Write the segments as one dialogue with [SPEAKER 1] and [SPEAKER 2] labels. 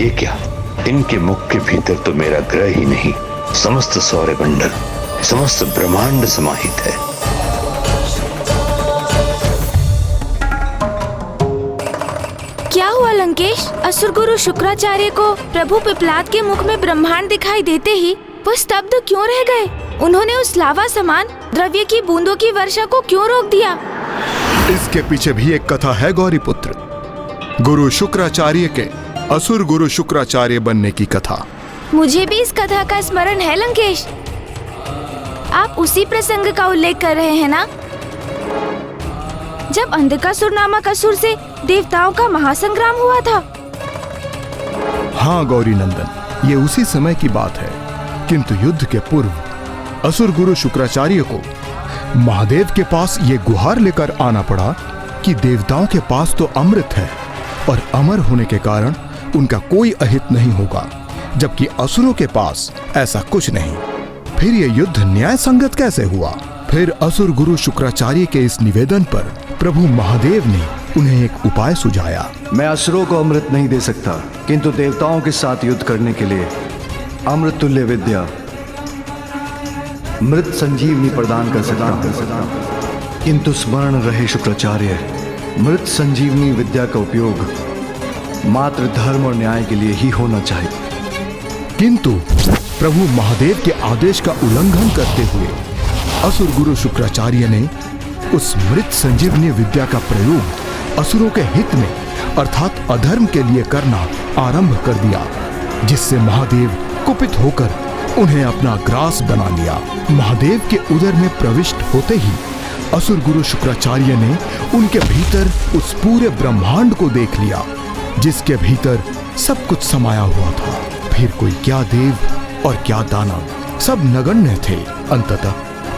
[SPEAKER 1] ये क्या, इनके मुख के भीतर तो मेरा ग्रह ही नहीं, समस्त सौरमंडल, समस्त ब्रह्मांड समाहित है।
[SPEAKER 2] क्या हुआ लंकेश? असुर गुरु शुक्राचार्य को प्रभु पिपलाद के मुख में ब्रह्मांड दिखाई देते ही वो स्तब्ध क्यों रह गए? उन्होंने उस लावा समान द्रव्य की बूंदों की वर्षा को क्यों रोक दिया?
[SPEAKER 3] इसके पीछे भी एक कथा है गौरी पुत्र, गुरु शुक्राचार्य के असुर गुरु शुक्राचार्य बनने की कथा।
[SPEAKER 2] मुझे भी इस कथा का स्मरण है लंकेश। आप उसी प्रसंग का उल्लेख कर रहे हैं ना, जब अंधकासुर नामक असुर से देवताओं का महासंग्राम हुआ था?
[SPEAKER 3] हाँ गौरी नंदन, ये उसी समय की बात है, किंतु युद्ध के पूर्व असुर गुरु शुक्राचार्य को महादेव के पास ये गुहार लेकर आना पड़ा कि देवताओं के पास तो अमृत है और अमर होने के कारण उनका कोई अहित नहीं होगा, जबकि असुरों के पास ऐसा कुछ नहीं। फिर ये युद्ध न्याय संगत कैसे हुआ? फिर असुर गुरु शुक्राचार्य के इस निवेदन पर प्रभु महादेव ने उन्हें एक उपाय सुझाया।
[SPEAKER 4] मैं असुरों को अमृत नहीं दे सकता, किंतु देवताओं के साथ युद्ध करने के लिए अमृत तुल्य विद्या मृत संजीवनी प्रदान कर सकता हूं। किंतु स्मरण रहे शुक्राचार्य, मृत संजीवनी विद्या का उपयोग मात्र धर्म और न्याय के लिए ही होना चाहिए।
[SPEAKER 3] किंतु प्रभु महादेव के आदेश का उल्लंघन करते हुए असुर गुरु शुक्राचार्य ने उस मृत संजीवनी विद्या का प्रयोग असुरों के हित में अर्थात अधर्म के लिए करना आरंभ कर दिया, जिससे महादेव कुपित होकर उन्हें अपना ग्रास बना लिया। महादेव के उदर में प्रविष्ट होते ही असुर गुरु शुक्राचार्य ने उनके भीतर उस पूरे ब्रह्मांड को देख लिया, जिसके भीतर सब कुछ समाया हुआ था। फिर कोई क्या देव और क्या दानव, सब नगण्य थे। अंततः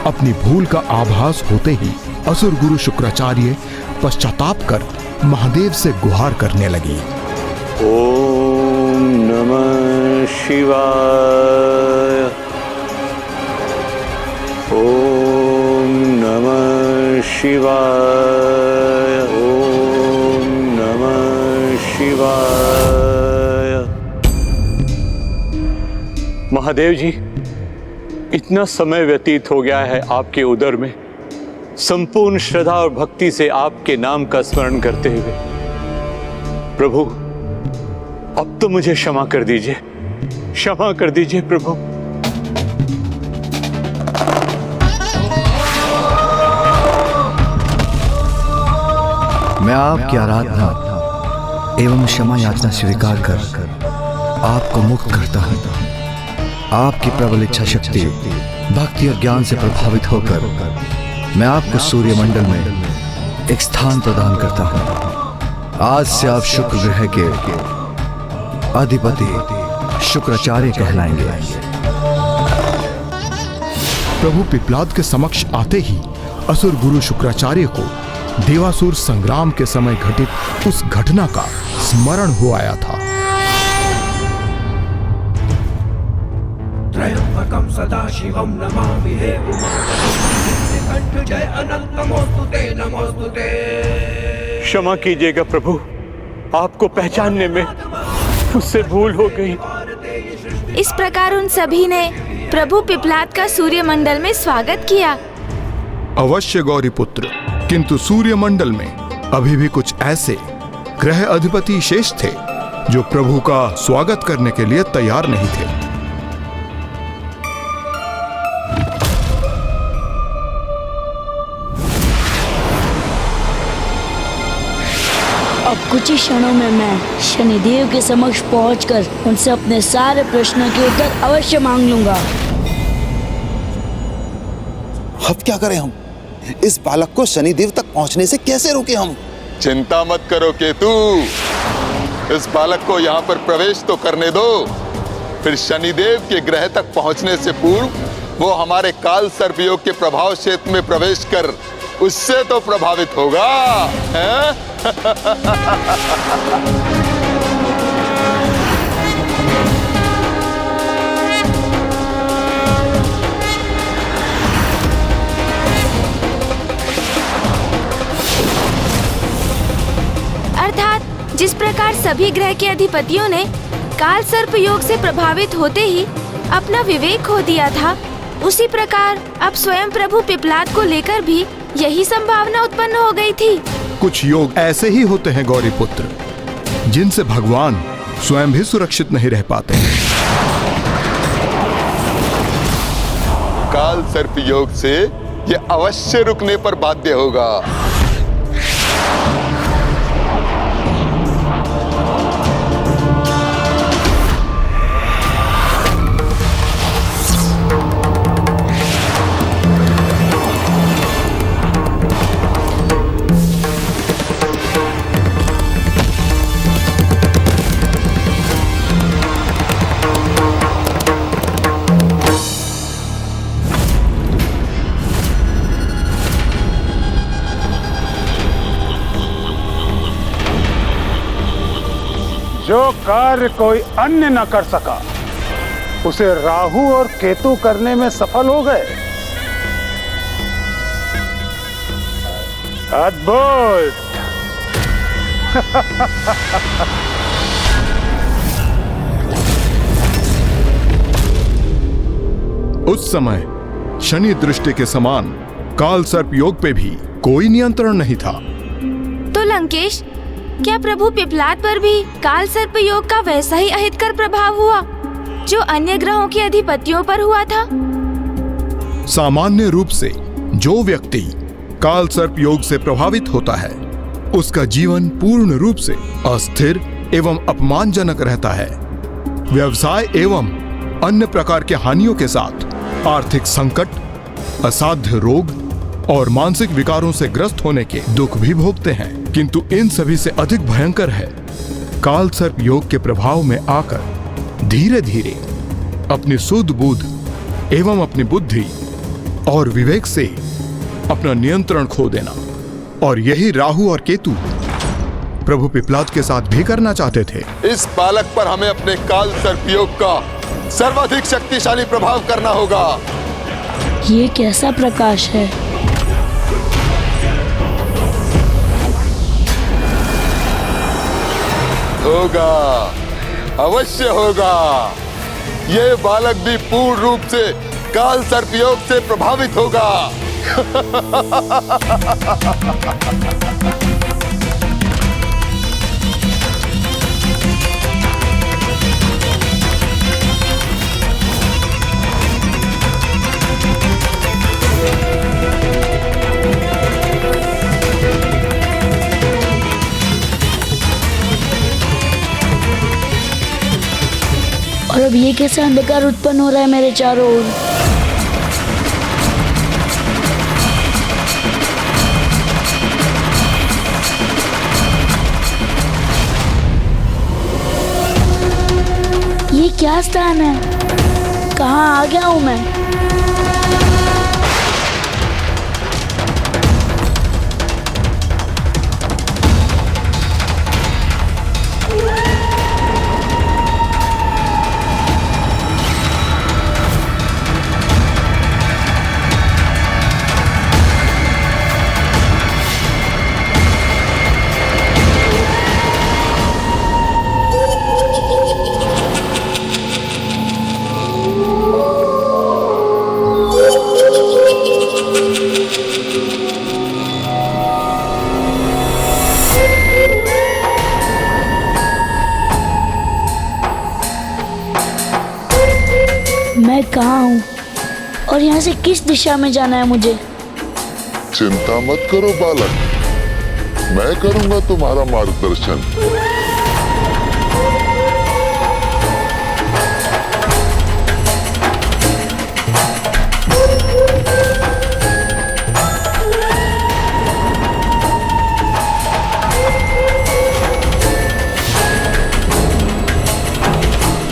[SPEAKER 3] अपनी भूल का आभास होते ही असुर गुरु शुक्राचार्य पश्चाताप कर महादेव से गुहार करने लगे।
[SPEAKER 1] ओम नमः शिवाय, ओम नमः शिवाय, ओम नमः शिवाय।
[SPEAKER 5] महादेव जी, इतना समय व्यतीत हो गया है आपके उदर में, संपूर्ण श्रद्धा और भक्ति से आपके नाम का स्मरण करते हुए। प्रभु, अब तो मुझे क्षमा कर दीजिए, क्षमा कर दीजिए प्रभु।
[SPEAKER 4] मैं आपकी आराधना एवं क्षमा याचना स्वीकार कर आपको मुक्त करता हूँ। आपकी प्रबल इच्छा शक्ति, भक्ति और ज्ञान से प्रभावित होकर मैं आपको सूर्यमंडल में एक स्थान प्रदान करता हूँ। आज से आप शुक्र ग्रह के अधिपति शुक्राचार्य कहलाएंगे।
[SPEAKER 3] प्रभु पिपलाद के समक्ष आते ही असुर गुरु शुक्राचार्य को देवासुर संग्राम के समय घटित उस घटना का स्मरण हो आया था।
[SPEAKER 6] त्रयंबकं सदाशिवं नमामि कंठ जय अनंतमोस्तुते नमोस्तुते।
[SPEAKER 5] क्षमा कीजिएगा प्रभु, आपको पहचानने में मुझसे भूल हो गई।
[SPEAKER 2] इस प्रकार उन सभी ने प्रभु पिपलाद का सूर्यमंडल में स्वागत किया।
[SPEAKER 3] अवश्य गौरी पुत्र, किंतु सूर्यमंडल में अभी भी कुछ ऐसे ग्रह अधिपति शेष थे जो प्रभु का स्वागत करने के लिए तैयार नहीं थे।
[SPEAKER 7] अब कुछ ही क्षणों में मैं शनिदेव के समक्ष पहुंचकर उनसे अपने सारे प्रश्नों के उत्तर अवश्य मांग लूंगा।
[SPEAKER 8] अब क्या करें हम? इस बालक को शनिदेव तक पहुंचने से कैसे रोके हम?
[SPEAKER 9] चिंता मत करो केतु, इस बालक को यहाँ पर प्रवेश तो करने दो, फिर शनिदेव के ग्रह तक पहुँचने से पूर्व वो हमारे काल सर्पयोग के प्रभाव क्षेत्र में प्रवेश कर उससे तो प्रभावित होगा, हैं?
[SPEAKER 2] अर्थात जिस प्रकार सभी ग्रह के अधिपतियों ने काल सर्प योग से प्रभावित होते ही अपना विवेक खो दिया था, उसी प्रकार अब स्वयं प्रभु पिपलाद को लेकर भी यही संभावना उत्पन्न हो गई थी।
[SPEAKER 3] कुछ योग ऐसे ही होते हैं गौरी पुत्र, जिनसे भगवान स्वयं भी सुरक्षित नहीं रह पाते।
[SPEAKER 9] काल सर्प योग से ये अवश्य रुकने पर बाध्य होगा।
[SPEAKER 10] जो कार्य कोई अन्य न कर सका उसे राहु और केतु करने में सफल हो गए। अद्भुत।
[SPEAKER 3] उस समय शनि दृष्टि के समान काल सर्प योग पे भी कोई नियंत्रण नहीं था।
[SPEAKER 2] तो लंकेश, क्या प्रभु पिपलाद पर भी काल सर्प योग का वैसा ही अहितकर प्रभाव हुआ जो अन्य ग्रहों के अधिपतियों पर हुआ था?
[SPEAKER 3] सामान्य रूप से जो व्यक्ति काल सर्प योग से प्रभावित होता है, उसका जीवन पूर्ण रूप से अस्थिर एवं अपमानजनक रहता है। व्यवसाय एवं अन्य प्रकार के हानियों के साथ आर्थिक संकट, असाध्य रोग और मानसिक विकारों से ग्रस्त होने के दुख भी भोगते हैं। किंतु इन सभी से अधिक भयंकर है काल सर्प योग के प्रभाव में आकर धीरे धीरे अपनी सुध बुद्ध एवं अपनी बुद्धि और विवेक से अपना नियंत्रण खो देना। और यही राहु और केतु प्रभु पिपलाद के साथ भी करना चाहते थे।
[SPEAKER 9] इस बालक पर हमें अपने काल सर्प योग का सर्वाधिक शक्तिशाली प्रभाव करना होगा।
[SPEAKER 7] ये कैसा प्रकाश है?
[SPEAKER 9] होगा, अवश्य होगा। ये बालक भी पूर्ण रूप से काल सर्प योग से प्रभावित होगा।
[SPEAKER 7] और अब ये कैसा अंधकार उत्पन्न हो रहा है मेरे चारों ओर? ये क्या स्थान है? कहाँ आ गया हूँ मैं? मैं कहाँ हूँ और यहाँ से किस दिशा में जाना है मुझे?
[SPEAKER 11] चिंता मत करो बालक, मैं करूंगा तुम्हारा मार्गदर्शन।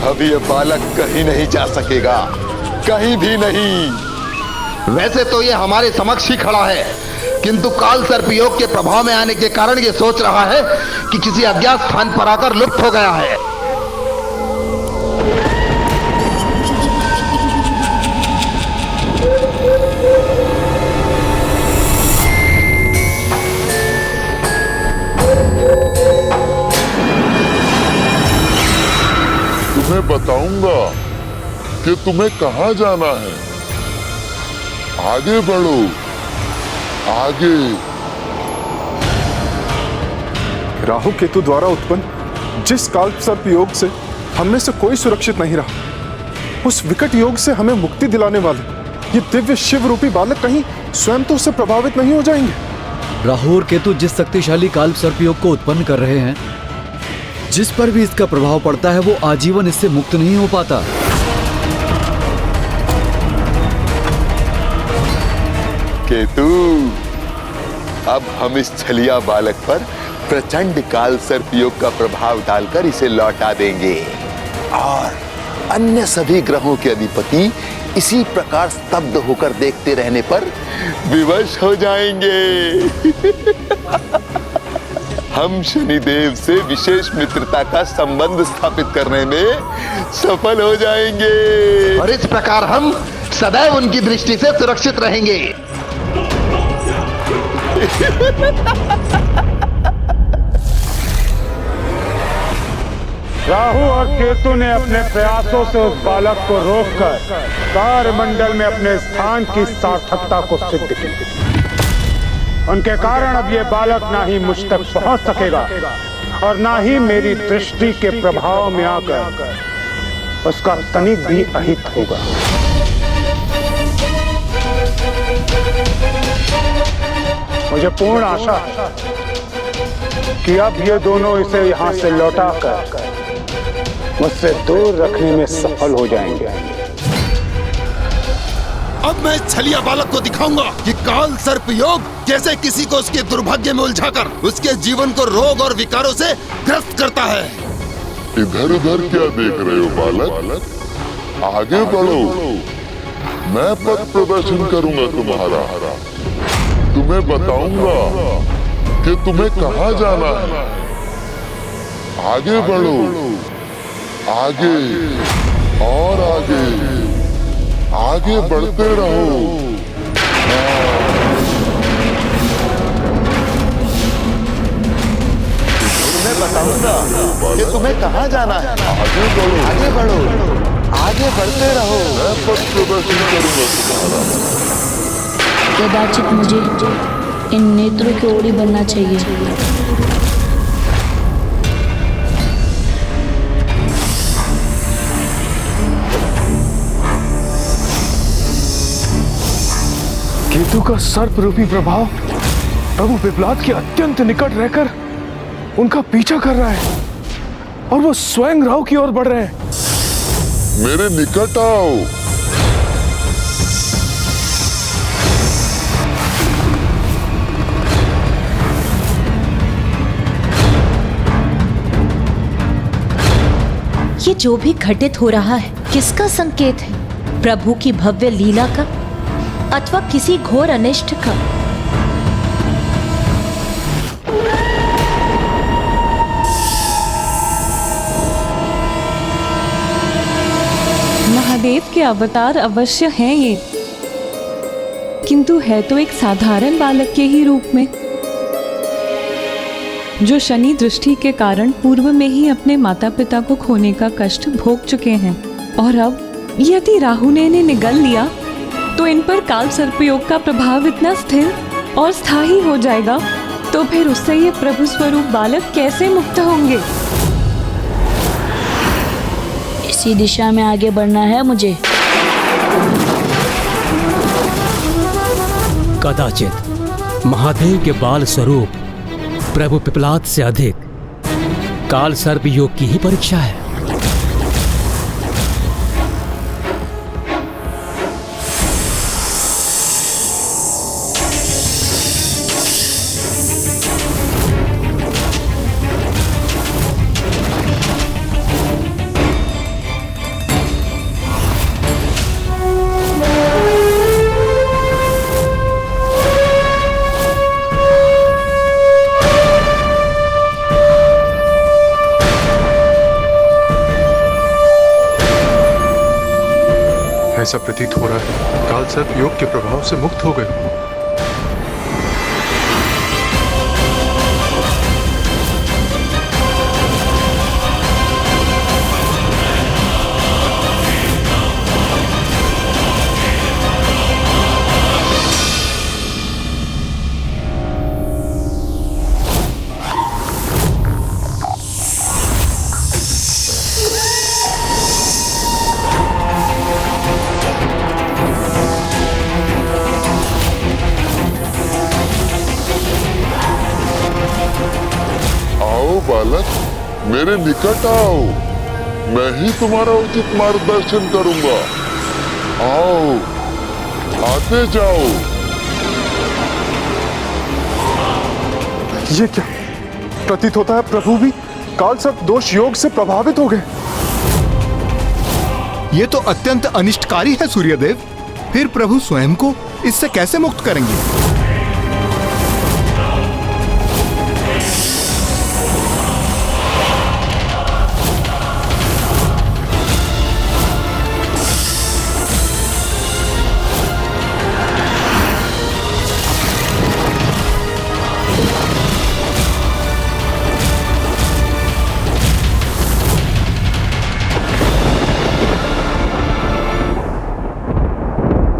[SPEAKER 9] अब ये बालक कहीं नहीं जा सकेगा, कहीं भी नहीं।
[SPEAKER 8] वैसे तो ये हमारे समक्ष ही खड़ा है, किंतु काल सर्प योग के प्रभाव में आने के कारण ये सोच रहा है कि किसी अज्ञात स्थान पर आकर लुप्त हो गया है।
[SPEAKER 11] तुम्हें बताऊंगा कि तुम्हें कहां जाना है। आगे बढ़ो, आगे।
[SPEAKER 12] राहु केतु द्वारा उत्पन्न जिस काल सर्प योग से हम में से कोई सुरक्षित नहीं रहा, उस विकट योग से हमें मुक्ति दिलाने वाले ये दिव्य शिव रूपी बालक कहीं स्वयं तो उससे प्रभावित नहीं हो जाएंगे।
[SPEAKER 4] राहु और केतु जिस शक्तिशाली काल सर्प योग को उत्पन्न कर रहे हैं, जिस पर भी इसका प्रभाव पड़ता है वो आजीवन इससे मुक्त नहीं हो पाता।
[SPEAKER 9] केतु, अब हम इस छलिया बालक पर प्रचंड काल सर्प योग का प्रभाव डालकर इसे लौटा देंगे और अन्य सभी ग्रहों के अधिपति इसी प्रकार स्तब्ध होकर देखते रहने पर विवश हो जाएंगे। हम शनिदेव से विशेष मित्रता का संबंध स्थापित करने में सफल हो जाएंगे
[SPEAKER 8] और इस प्रकार हम सदैव उनकी दृष्टि से सुरक्षित रहेंगे।
[SPEAKER 10] राहु और केतु ने अपने प्रयासों से उस बालक को रोककर तारमंडल में अपने स्थान की सार्थकता को सिद्ध किया। उनके कारण अब ये बालक ना ही मुझ तक पहुंच सकेगा और ना ही मेरी दृष्टि के प्रभाव में आकर उसका तनिक भी अहित होगा। मुझे पूर्ण आशा कि अब ये दोनों इसे यहां से लौटाकर मुझसे दूर रखने में सफल हो जाएंगे।
[SPEAKER 8] अब मैं छलिया बालक को दिखाऊंगा कि काल सर्प योग कैसे किसी को उसके दुर्भाग्य में उलझाकर उसके जीवन को रोग और विकारों से ग्रस्त करता है।
[SPEAKER 11] इधर उधर क्या देख रहे हो बालक? आगे बढ़ो, मैं पथ प्रदर्शन करूंगा तुम्हारा। तुम्हें बताऊंगा कि तुम्हें कहां जाना है। आगे बढ़ो, आगे और आगे, आगे बढ़ते रहो।
[SPEAKER 9] मैं बताऊंगा कि तुम्हें कहां जाना है।
[SPEAKER 11] आगे बढ़ो,
[SPEAKER 9] आगे बढ़ो, आगे बढ़ते रहो।
[SPEAKER 11] मैं पथ प्रदर्शन करूंगा तुम्हारा।
[SPEAKER 7] कदाचित मुझे इन नेत्रों की ओर ही बनना चाहिए।
[SPEAKER 12] केतु का सर्प रूपी प्रभाव प्रभु पिपलाद के अत्यंत निकट रहकर उनका पीछा कर रहा है और वो स्वयं राहु की ओर बढ़ रहे हैं।
[SPEAKER 11] मेरे निकट आओ।
[SPEAKER 13] ये जो भी घटित हो रहा है किसका संकेत है? प्रभु की भव्य लीला का अथवा किसी घोर अनिष्ट का?
[SPEAKER 14] महादेव के अवतार अवश्य हैं ये, किंतु है तो एक साधारण बालक के ही रूप में, जो शनि दृष्टि के कारण पूर्व में ही अपने माता पिता को खोने का कष्ट भोग चुके हैं। और अब यदि राहु ने इन्हें निगल लिया तो इन पर काल सर्पयोग का प्रभाव इतना स्थिर और स्थायी हो जाएगा, तो फिर उससे ये प्रभु स्वरूप बालक कैसे मुक्त होंगे?
[SPEAKER 7] इसी दिशा में आगे बढ़ना है मुझे।
[SPEAKER 15] कदाचित महादेव के बाल स्वरूप प्रभु पिपलाद से अधिक काल सर्प योग की ही परीक्षा है।
[SPEAKER 12] ऐसा प्रतीत हो रहा है काल सर्प योग के प्रभाव से मुक्त हो गए।
[SPEAKER 11] मेरे निकट आओ, मैं ही तुम्हारा उचित मार्गदर्शन करूंगा। आओ, आते जाओ।
[SPEAKER 12] ये क्या प्रतीत होता है, प्रभु भी काल सर्प दोष योग से प्रभावित हो गए।
[SPEAKER 3] ये तो अत्यंत अनिष्टकारी है सूर्यदेव। फिर प्रभु स्वयं को इससे कैसे मुक्त करेंगे?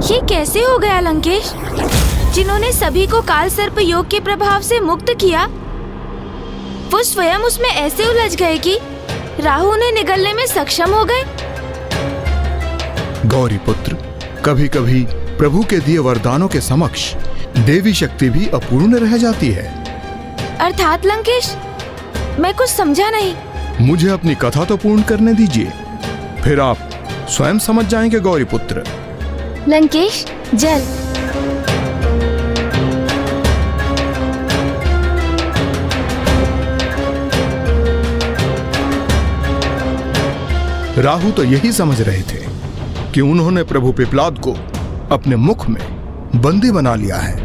[SPEAKER 2] ये कैसे हो गया लंकेश? जिन्होंने सभी को काल सर्प योग के प्रभाव से मुक्त किया, वो स्वयं उसमें ऐसे उलझ गए कि राहु उन्हें निगलने में सक्षम हो गए।
[SPEAKER 3] गौरी पुत्र, कभी कभी प्रभु के दिए वरदानों के समक्ष देवी शक्ति भी अपूर्ण रह जाती है।
[SPEAKER 2] अर्थात लंकेश, मैं कुछ समझा नहीं।
[SPEAKER 3] मुझे अपनी कथा तो पूर्ण करने दीजिए, फिर आप स्वयं समझ जाएंगे गौरी पुत्र।
[SPEAKER 2] लंकेश, जल।
[SPEAKER 3] राहु तो यही समझ रहे थे कि उन्होंने प्रभु पिप्लाद को अपने मुख में बंदी बना लिया है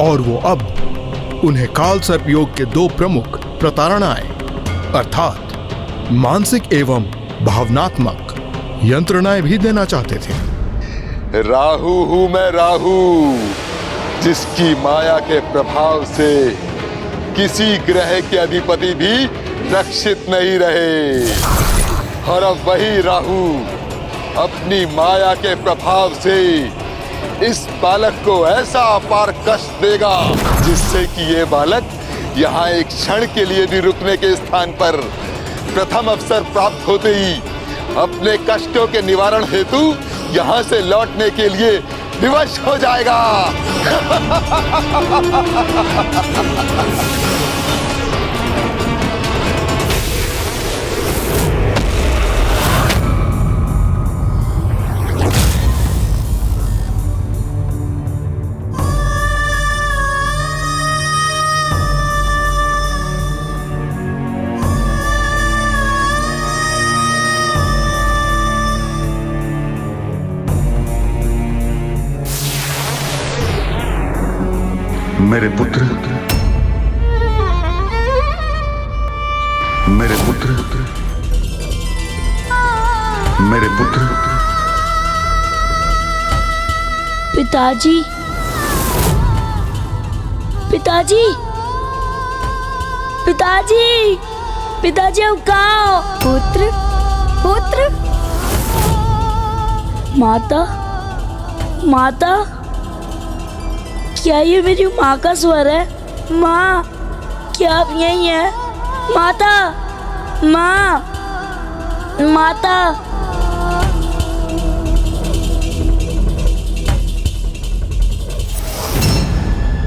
[SPEAKER 3] और वो अब उन्हें काल सर्प योग के दो प्रमुख प्रताड़नाएं अर्थात मानसिक एवं भावनात्मक यंत्रणाएं भी देना चाहते थे।
[SPEAKER 9] राहु हूं मैं, राहु, जिसकी माया के प्रभाव से किसी ग्रह के अधिपति भी रक्षित नहीं रहे। और अब वही राहु अपनी माया के प्रभाव से इस बालक को ऐसा अपार कष्ट देगा जिससे कि ये बालक यहाँ एक क्षण के लिए भी रुकने के स्थान पर प्रथम अवसर प्राप्त होते ही अपने कष्टों के निवारण हेतु यहाँ से लौटने के लिए विवश हो जाएगा।
[SPEAKER 1] मेरे पुत्र, मेरे पुत्र, मेरे पुत्र।
[SPEAKER 7] पिताजी, पिताजी, पिताजी, पिताजी, अब कहाँ हो?
[SPEAKER 2] पुत्र, पुत्र।
[SPEAKER 7] माता, माता, क्या ये मेरी माँ का स्वर है? माँ, क्या आप यही हैं? माता, माँ, माता।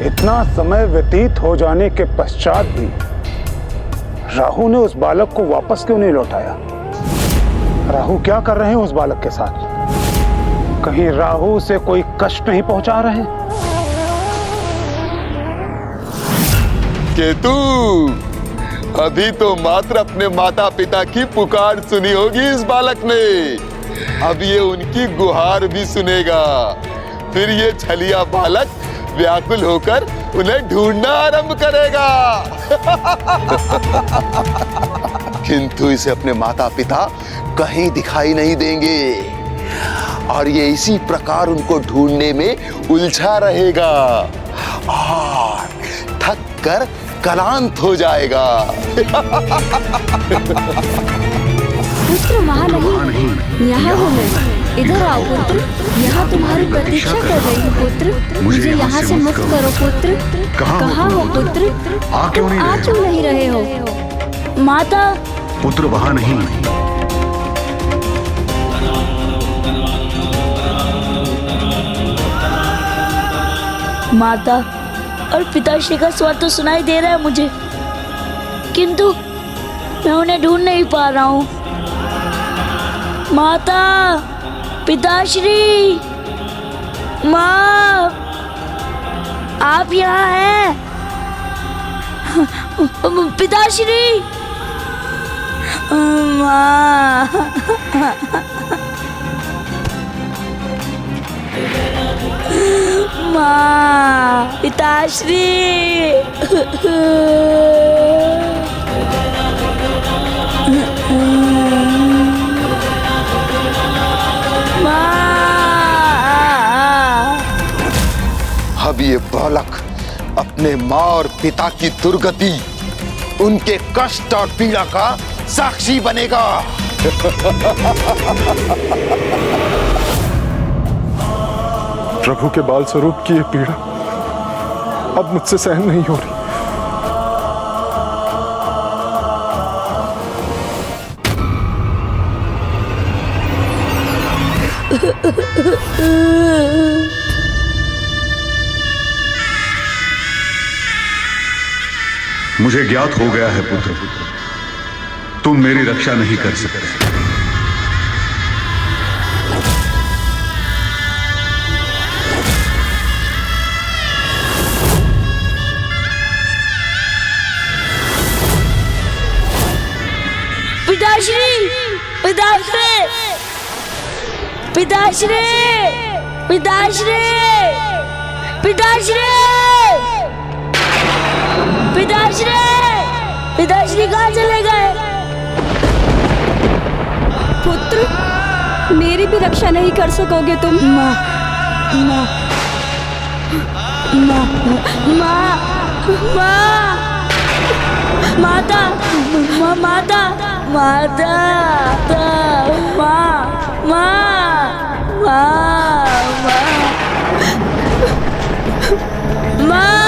[SPEAKER 10] इतना समय व्यतीत हो जाने के पश्चात भी राहु ने उस बालक को वापस क्यों नहीं लौटाया? राहु क्या कर रहे हैं उस बालक के साथ? कहीं राहु से कोई कष्ट नहीं पहुंचा रहे?
[SPEAKER 9] केतु, अभी तो मात्र अपने माता पिता की पुकार सुनी होगी इस बालक ने, अब ये उनकी गुहार भी सुनेगा। फिर ये छलिया बालक व्याकुल होकर उन्हें ढूंढना आरंभ करेगा। किंतु इसे अपने माता पिता कहीं दिखाई नहीं देंगे और ये इसी प्रकार उनको ढूंढने में उलझा रहेगा और थक कर क्लांत हो जाएगा।
[SPEAKER 2] पुत्र, वहाँ नहीं, यहाँ हूँ मैं। इधर आओ पुत्र, यहाँ तुम्हारी प्रतीक्षा कर रही हूँ पुत्र। मुझे यहाँ से मुक्त करो पुत्र। कहाँ हो पुत्र? आ क्यों नहीं रहे हो?
[SPEAKER 7] माता।
[SPEAKER 1] पुत्र, वहाँ नहीं।
[SPEAKER 7] माता और पिताश्री का स्वर तो सुनाई दे रहा है मुझे, किंतु मैं उन्हें ढूंढ नहीं पा रहा हूँ। माता, पिताश्री, माँ, आप यहाँ हैं? पिताश्री, माँ, माँ, पिताश्री,
[SPEAKER 8] अब ये बालक अपने माँ और पिता की दुर्गति, उनके कष्ट और पीड़ा का साक्षी बनेगा।
[SPEAKER 12] प्रभु के बाल स्वरूप की ये पीड़ा अब मुझसे सहन नहीं हो रही।
[SPEAKER 16] मुझे ज्ञात हो गया है पुत्र, तुम मेरी रक्षा नहीं कर सकते।
[SPEAKER 7] पिताश्री, पिताश्री, पिताश्री, पिताश्री, पिताश्री, पिताश्री, पिताश्री कहाँ चले गए?
[SPEAKER 14] पुत्र, मेरी भी रक्षा नहीं कर सकोगे तुम।
[SPEAKER 7] माँ, माँ, माँ, माँ, माँ, माता, माँ, माता, माता, माँ, माँ, माँ, माँ,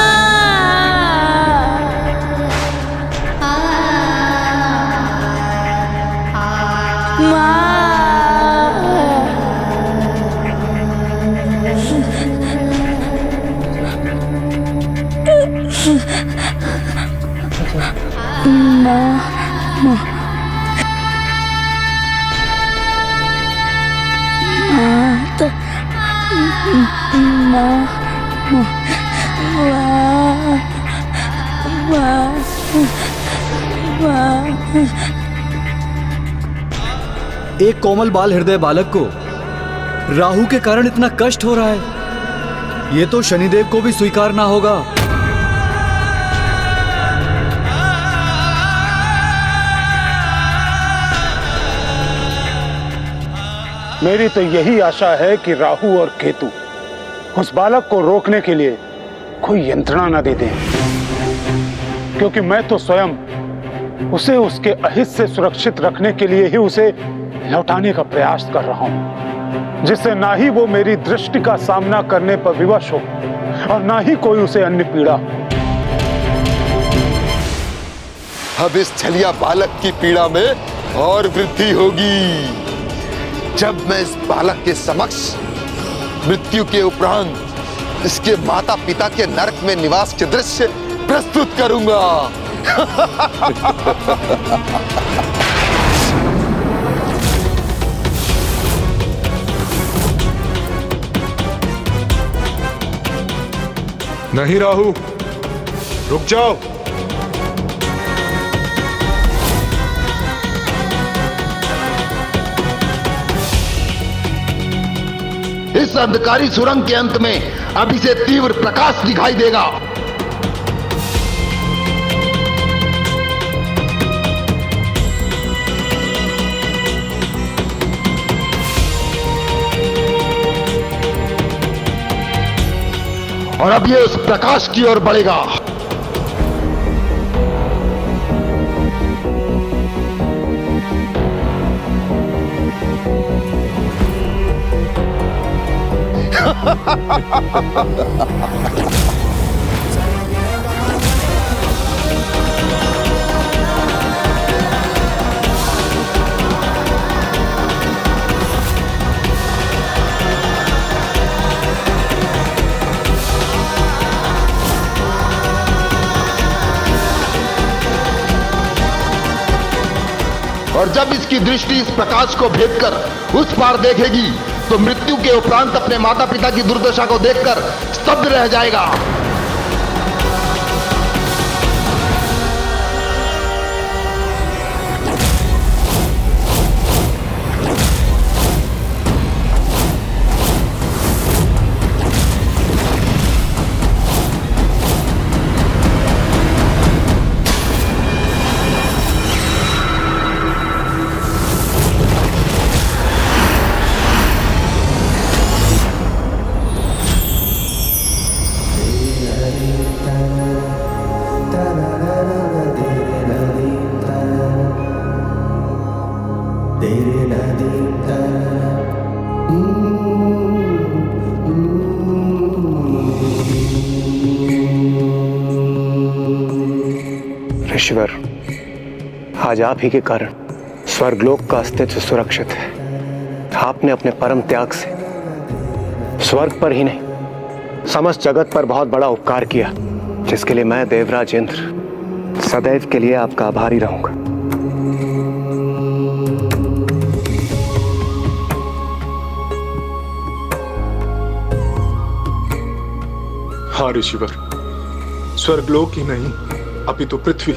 [SPEAKER 4] एक कोमल बाल हृदय बालक को राहु के कारण इतना कष्ट हो रहा है, ये तो शनिदेव को भी स्वीकार ना होगा।
[SPEAKER 10] मेरी तो यही आशा है कि राहु और केतु उस बालक को रोकने के लिए कोई यंत्रणा न दे दें, क्योंकि मैं तो स्वयं उसे उसके अहित से सुरक्षित रखने के लिए ही उसे लौटाने का प्रयास कर रहा हूं, जिससे ना ही वो मेरी दृष्टि का सामना करने पर विवश हो और ना ही कोई उसे अन्य पीड़ा हो।
[SPEAKER 9] अब इस छलिया बालक की पीड़ा में और वृद्धि होगी, जब मैं इस बालक के समक्ष मृत्यु के उपरांत इसके माता पिता के नरक में निवास के दृश्य प्रस्तुत करूंगा।
[SPEAKER 12] नहीं राहु, रुक जाओ।
[SPEAKER 8] इस अंधकारी सुरंग के अंत में अब इसे तीव्र प्रकाश दिखाई देगा। और अब ये उस प्रकाश की ओर बढ़ेगा।
[SPEAKER 9] और जब इसकी दृष्टि इस प्रकाश को भेद कर उस पार देखेगी तो मृत्यु के उपरांत अपने माता पिता की दुर्दशा को देखकर स्तब्ध रह जाएगा।
[SPEAKER 17] ऋषिवर, आज आप ही के कारण स्वर्गलोक का अस्तित्व सुरक्षित है। आपने अपने परम त्याग से स्वर्ग पर ही नहीं समस्त जगत पर बहुत बड़ा उपकार किया, जिसके लिए मैं देवराज इंद्र सदैव के लिए आपका आभारी रहूंगा।
[SPEAKER 12] हाँ ऋषिवर, स्वर्गलोक ही नहीं अपितु पृथ्वी,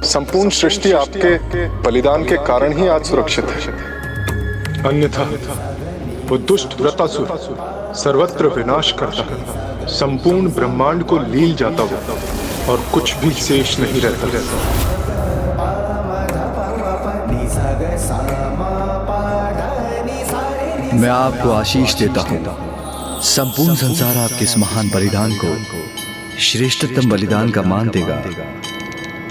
[SPEAKER 12] संपूर्ण सृष्टि आपके बलिदान के कारण ही आज सुरक्षित है। अन्यथा वो दुष्ट व्रतासुर सर्वत्र विनाश करता है, संपूर्ण ब्रह्मांड को लील जाता हो और कुछ भी शेष नहीं रहता।
[SPEAKER 4] मैं आपको आशीष देता हूँ। संपूर्ण संसार आपके इस महान बलिदान को श्रेष्ठतम बलिदान का मान देगा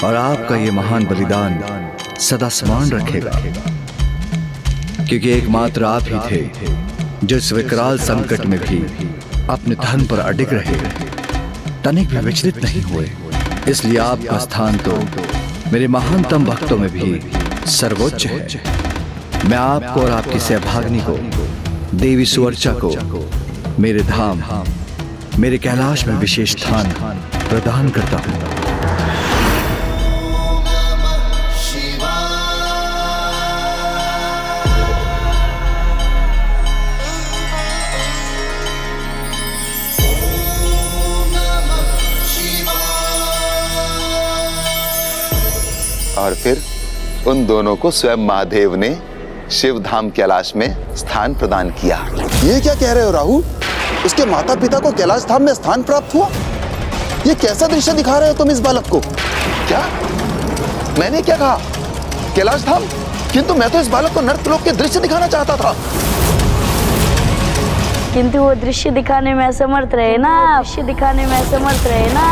[SPEAKER 4] और आपका ये महान बलिदान सदा स्मरण रखेगा, क्योंकि एकमात्र आप ही थे जो इस विकराल संकट में भी अपने धर्म पर अडिग रहे, तनिक भी विचलित नहीं हुए। इसलिए आपका स्थान तो मेरे महानतम भक्तों में भी सर्वोच्च है। मैं आपको और आपकी सहभागिनी को, देवी सुवर्चा को, मेरे धाम, मेरे कैलाश में विशेष स्थान प्रदान करता हूं।
[SPEAKER 9] और फिर उन दोनों को स्वयं महादेव ने शिव धाम कैलाश में स्थान प्रदान किया।
[SPEAKER 8] ये क्या कह रहे हो राहु? उसके माता पिता को कैलाश धाम में स्थान प्राप्त हुआ? ये कैसा दृश्य दिखा रहे हो तुम इस बालक को?
[SPEAKER 9] क्या? मैंने क्या कहा? कैलाश धाम? किंतु मैं तो इस बालक को नर्कलोक के दृश्य दिखाना चाहता था।
[SPEAKER 7] किंतु वो दृश्य दिखाने में असमर्थ रहे ना, दृश्य दिखाने में असमर्थ रहे ना।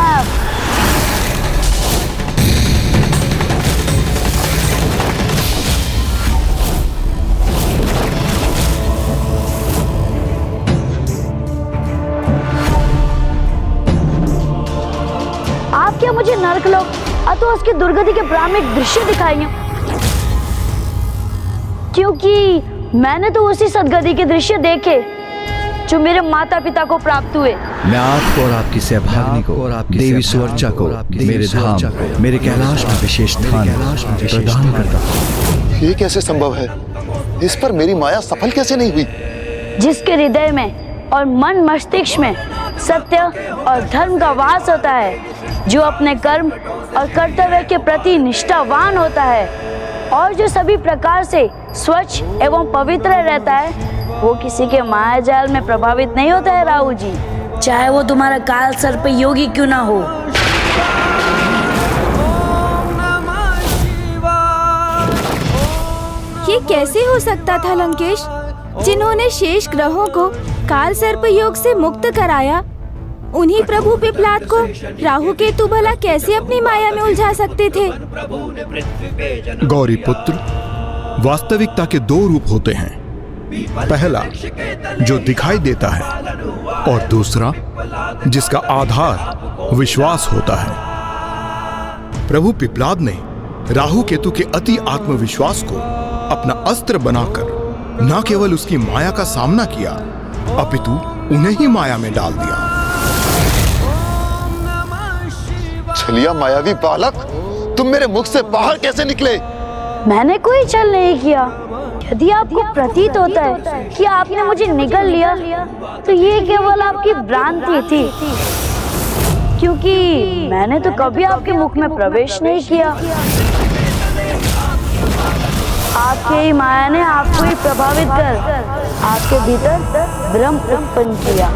[SPEAKER 7] आप क्या मुझे नरकलोक अथवा उसकी दुर्गति के भ्रामिक दृश्य दिखाएंगे? क्योंकि मैंने तो उसी सदगति के दृश्य देखे जो मेरे माता पिता को प्राप्त हुए।
[SPEAKER 4] मैं आपको और आपकी सहभागिनी को, देवी सुवर्चा को, मेरे धाम, मेरे कैलाश में विशेष स्थान प्रदान करता हूं।
[SPEAKER 9] ये कैसे संभव है? इस पर मेरी माया सफल कैसे नहीं हुई?
[SPEAKER 7] जिसके हृदय में और मन मस्तिष्क में सत्य और धर्म का वास होता है, जो अपने कर्म और कर्तव्य के प्रति निष्ठावान होता है और जो सभी प्रकार से स्वच्छ एवं पवित्र रहता है, वो किसी के माया जाल में प्रभावित नहीं होता है राहु जी, चाहे वो तुम्हारा काल सर्प योगी क्यों ना हो।
[SPEAKER 2] ये कैसे हो सकता था लंकेश? जिन्होंने शेष ग्रहों को काल सर्प योग से मुक्त कराया, उन्हीं प्रभु पिपलाद को राहु केतु भला कैसे अपनी माया में उलझा सकते थे?
[SPEAKER 3] गौरी पुत्र, वास्तविकता के दो रूप होते हैं। पहला जो दिखाई देता है और दूसरा जिसका आधार विश्वास होता है। प्रभु पिपलाद ने राहु केतु के अति आत्मविश्वास को अपना अस्त्र बनाकर न केवल उसकी माया का सामना किया, अपितु उन्हें ही माया में डाल दिया।
[SPEAKER 9] छलिया मायावी बालक, तुम मेरे मुख से बाहर कैसे निकले?
[SPEAKER 7] मैंने कोई छल नहीं किया। यदि आपको प्रतीत होता है कि आपने मुझे निगल लिया, तो ये केवल आपकी भ्रांति थी, क्योंकि मैंने तो कभी आपके मुख में प्रवेश नहीं किया। आपके ही माया ने आपको ही प्रभावित कर आपके भीतर भ्रम उत्पन्न किया।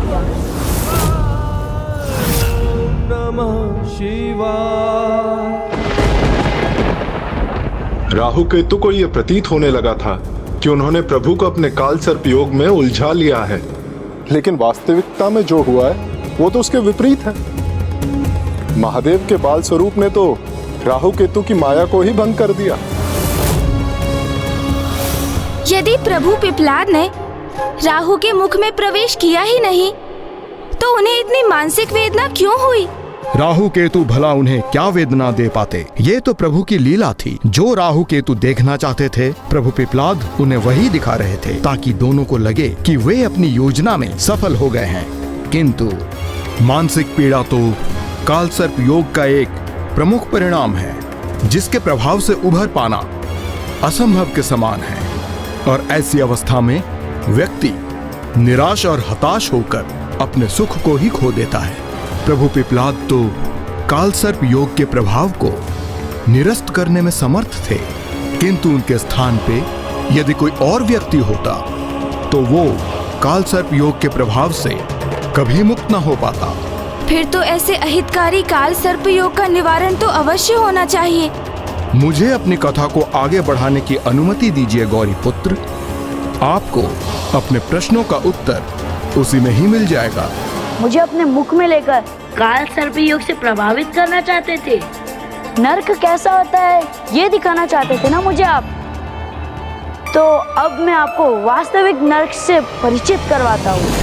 [SPEAKER 12] राहु केतु को यह प्रतीत होने लगा था कि उन्होंने प्रभु को अपने काल सर्प योग में उलझा लिया है, लेकिन वास्तविकता में जो हुआ है वो तो उसके विपरीत है। महादेव के बाल स्वरूप ने तो राहु केतु की माया को ही भंग कर दिया।
[SPEAKER 2] यदि प्रभु पिपलाद ने राहु के मुख में प्रवेश किया ही नहीं, तो उन्हें इतनी मानसिक वेदना क्यों हुई?
[SPEAKER 3] राहु केतु भला उन्हें क्या वेदना दे पाते? ये तो प्रभु की लीला थी। जो राहु केतु देखना चाहते थे, प्रभु पिपलाद उन्हें वही दिखा रहे थे, ताकि दोनों को लगे कि वे अपनी योजना में सफल हो गए हैं। किंतु मानसिक पीड़ा तो काल सर्प योग का एक प्रमुख परिणाम है, जिसके प्रभाव से उभर पाना असंभव के समान है। और ऐसी अवस्था में व्यक्ति निराश और हताश होकर अपने सुख को ही खो देता है। प्रभु पिपलाद तो काल सर्प योग के प्रभाव को निरस्त करने में समर्थ थे, किंतु उनके स्थान पे यदि कोई और व्यक्ति होता तो वो काल सर्प योग के प्रभाव से कभी मुक्त न हो पाता।
[SPEAKER 2] फिर तो ऐसे अहितकारी काल सर्प योग का निवारण तो अवश्य होना चाहिए।
[SPEAKER 3] मुझे अपनी कथा को आगे बढ़ाने की अनुमति दीजिए गौरी पुत्र। आपको अपने प्रश्नों का उत्तर उसी में ही मिल जाएगा।
[SPEAKER 7] मुझे अपने मुख में लेकर काल सर्प योग से प्रभावित करना चाहते थे। नर्क कैसा होता है ये दिखाना चाहते थे ना मुझे आप। तो अब मैं आपको वास्तविक नर्क से परिचित करवाता हूँ।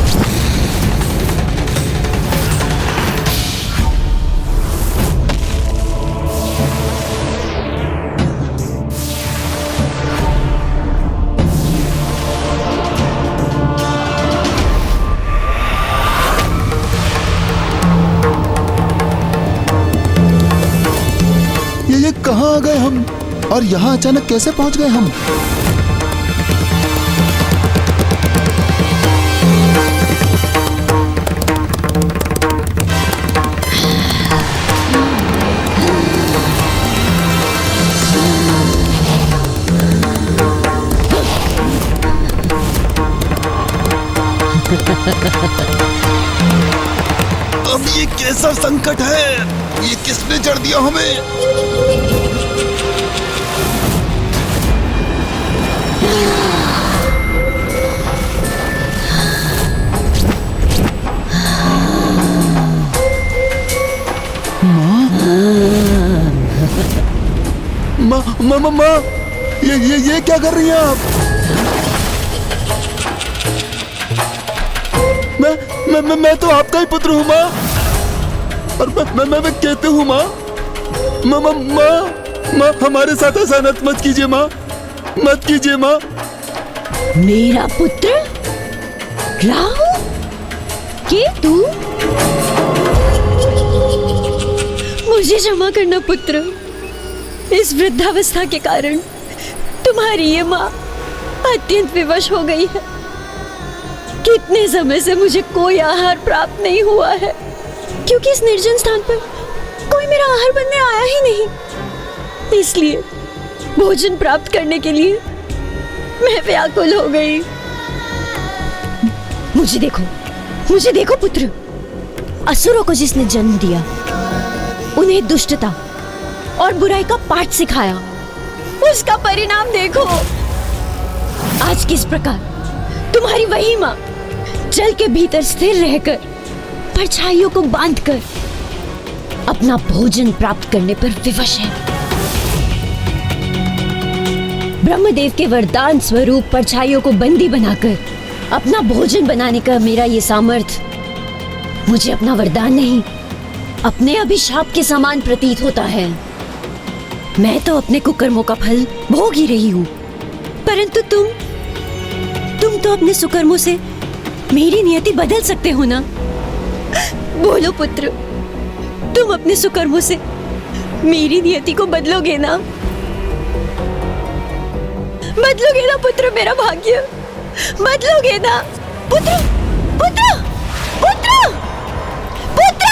[SPEAKER 8] ये कहाँ आ गए हम, और यहाँ अचानक कैसे पहुँच गए हम? अब ये कैसा संकट है? ये किसने जड़ दिया हमें? माँ, ये क्या कर रही हैं आप? मैं तो आपका ही पुत्र हूँ माँ, और मैं केतु हूँ माँ। माँ हमारे साथ ऐसा मत कीजिए माँ, मत कीजिए माँ।
[SPEAKER 13] मेरा पुत्र राहु केतु? मुझे क्षमा करना पुत्र, इस वृद्धावस्था के कारण तुम्हारी ये माँ अत्यंत विवश हो गई है। कितने समय से मुझे कोई आहार प्राप्त नहीं हुआ है, क्योंकि इस निर्जन स्थान पर कोई मेरा आहार बनने आया ही नहीं। इसलिए भोजन प्राप्त करने के लिए मैं व्याकुल हो गई। मुझे देखो पुत्र, असुरों को जिसने जन्म दिया, उन्हें दुष्टता और बुराई का पाठ सिखाया, उसका परिणाम देखो। आज किस प्रकार तुम्हारी वही माँ जल के भीतर स्थिर रहकर परछाइयों को बांधकर अपना भोजन प्राप्त करने पर विवश है। ब्रह्मदेव के वरदान स्वरूप परछाइयों को बंदी बनाकर अपना भोजन बनाने का मेरा ये सामर्थ्य मुझे अपना वरदान नहीं, अपने अभिशाप के समान प्रतीत होता है। मैं तो अपने कुकर्मों का फल भोग ही रही हूँ, परंतु तुम तो अपने सुकर्मों से मेरी नियति बदल सकते हो ना। बोलो पुत्र, तुम अपने सुकर्मों से मेरी नियति को बदलोगे ना? बदलोगे ना पुत्र मेरा भाग्य, बदलोगे ना पुत्र, पुत्र, पुत्र, पुत्र।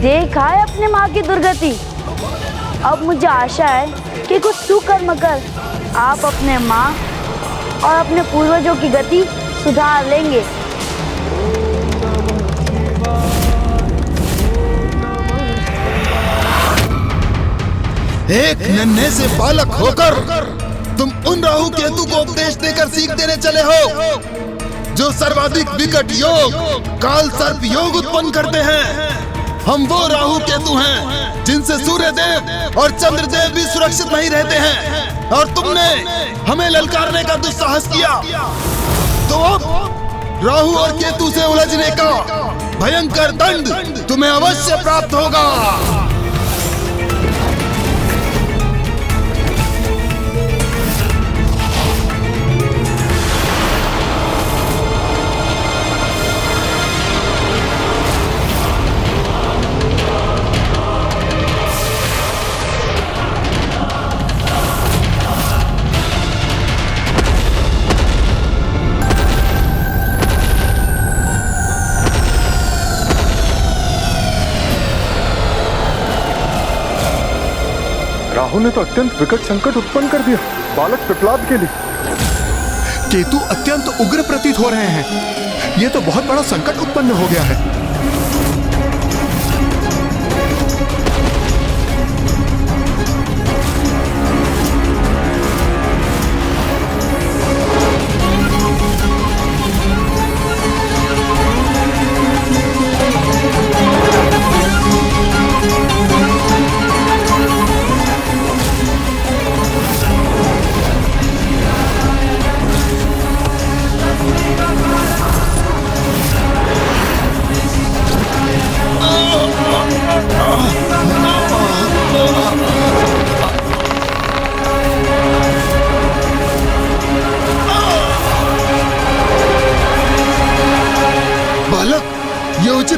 [SPEAKER 7] देखा है अपने माँ की दुर्गति। अब मुझे आशा है कि कुछ सुकर्म कर आप अपने माँ और अपने पूर्वजों की गति सुधार लेंगे।
[SPEAKER 8] एक नन्हे से बालक होकर तुम उन राहु केतु को उपदेश देकर सीख देने चले हो जो सर्वाधिक विकट योग काल सर्प योग उत्पन्न करते हैं। हम वो राहु केतु हैं जिनसे सूर्य देव और चंद्रदेव भी सुरक्षित नहीं रहते हैं, और तुमने हमें ललकारने का दुस्साहस किया। तो अब राहु और केतु से उलझने का भयंकर दंड तुम्हें अवश्य प्राप्त होगा।
[SPEAKER 12] राहु ने तो अत्यंत विकट संकट उत्पन्न कर दिया बालक पिपलाद के लिए।
[SPEAKER 3] केतु अत्यंत उग्र प्रतीत हो रहे हैं। यह तो बहुत बड़ा संकट उत्पन्न हो गया है।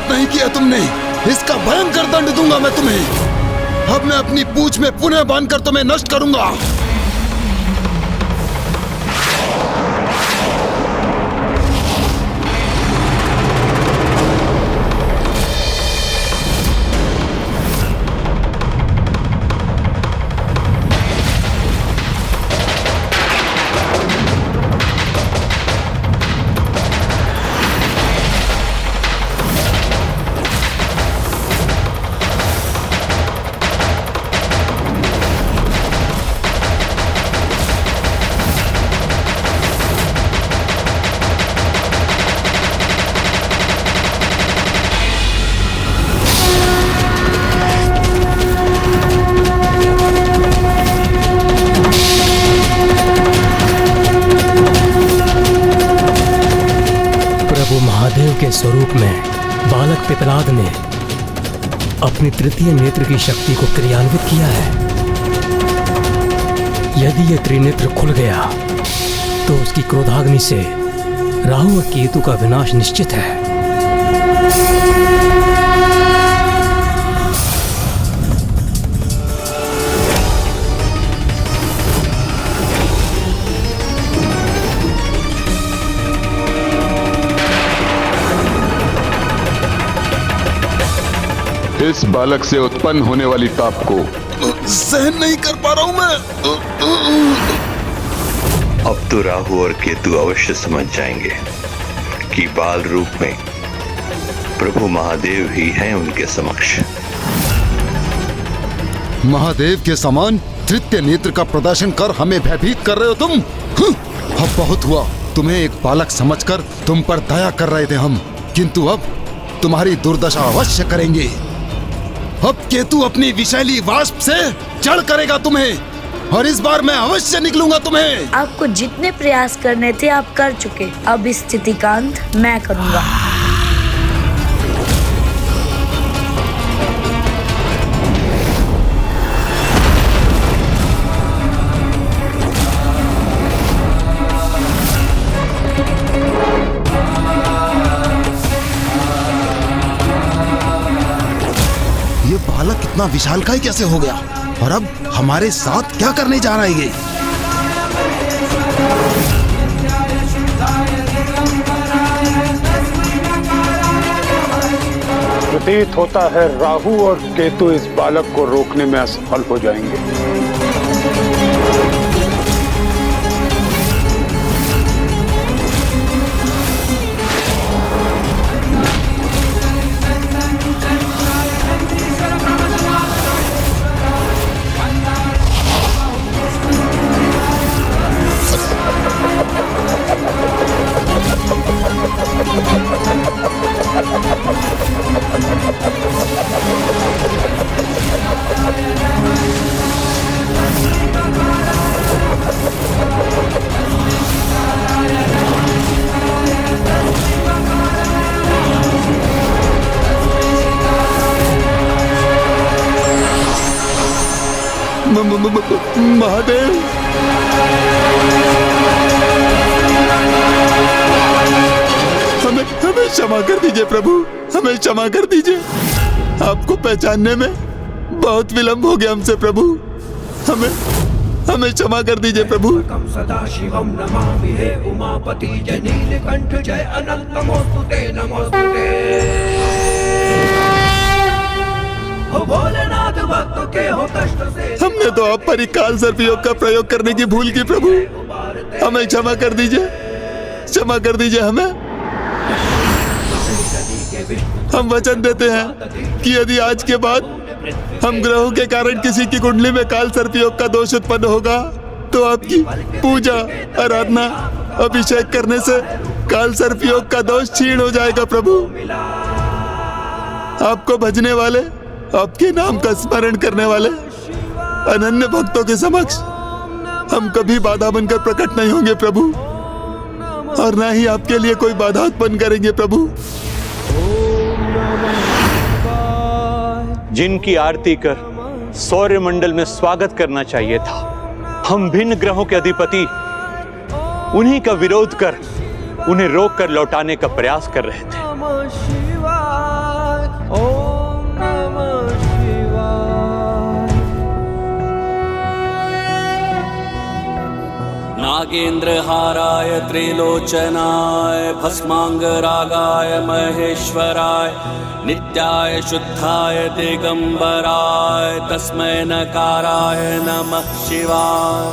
[SPEAKER 3] नहीं किया तुमने, इसका भयंकर दंड दूंगा मैं तुम्हें। अब मैं अपनी पूंछ में पुनः बांधकर तुम्हें नष्ट करूंगा।
[SPEAKER 15] के स्वरूप में बालक पिपलाद ने अपनी तृतीय नेत्र की शक्ति को क्रियान्वित किया है। यदि यह त्रिनेत्र खुल गया तो उसकी क्रोधाग्नि से राहु और केतु का विनाश निश्चित है।
[SPEAKER 9] इस बालक से उत्पन्न होने वाली ताप को
[SPEAKER 8] सहन नहीं कर पा रहा हूं मैं।
[SPEAKER 1] अब तो राहु और केतु अवश्य समझ जाएंगे कि बाल रूप में प्रभु महादेव ही हैं उनके समक्ष।
[SPEAKER 8] महादेव के समान तृतीय नेत्र का प्रदर्शन कर हमें भयभीत कर रहे हो तुम। अब बहुत हुआ। तुम्हें एक बालक समझकर तुम पर दया कर रहे थे हम, किंतु अब तुम्हारी दुर्दशा अवश्य करेंगे। अब केतु अपनी विषैली वाष्प से जड़ करेगा तुम्हें, और इस बार मैं अवश्य निकलूंगा तुम्हें।
[SPEAKER 7] आपको जितने प्रयास करने थे आप कर चुके, अब इस स्थिति का अंत मैं करूंगा।
[SPEAKER 8] इतना विशालकाय कैसे हो गया? और अब हमारे साथ क्या करने जा रहा है ये?
[SPEAKER 10] प्रतीत होता है राहु और केतु इस बालक को रोकने में असफल हो जाएंगे।
[SPEAKER 8] महादेव, हमें क्षमा कर दीजिए प्रभु, हमें क्षमा कर दीजिए। आपको पहचानने में बहुत विलंब हो गया हमसे प्रभु, हमें क्षमा कर दीजिए प्रभु।
[SPEAKER 6] सदाशिवं नमामि हे उमापति जय नीलकंठ जय अनंत नमोस्तुते नमोस्तुते। हो भोलेनाथ भक्त के हो कष्ट से।
[SPEAKER 8] हमने तो आप पर ही काल सर्पयोग का प्रयोग करने की भूल की प्रभु, हमें क्षमा कर दीजिए, क्षमा कर दीजिए हमें। हम वचन देते हैं कि यदि आज के बाद हम ग्रहों के कारण किसी की कुंडली में काल सर्पयोग का दोष उत्पन्न होगा तो आपकी पूजा, आराधना, अभिषेक करने से काल सर्पयोग का दोष क्षीण हो जाएगा प्रभु। आपको भजने वाले, आपके नाम का स्मरण करने वाले अनन्य भक्तों के समक्ष हम कभी बाधा बनकर प्रकट नहीं होंगे प्रभु, और ना ही आपके लिए कोई बाधा उत्पन्न करेंगे प्रभु।
[SPEAKER 5] जिनकी आरती कर सौर्य मंडल में स्वागत करना चाहिए था, हम भिन्न ग्रहों के अधिपति उन्हीं का विरोध कर उन्हें रोक कर लौटाने का प्रयास कर रहे थे।
[SPEAKER 18] नागेन्द्रहाराय त्रिलोचनाय भस्मांगरागाय महेश्वराय नित्याय शुद्धाय दिगंबराय तस्मै नकाराय नमः शिवाय।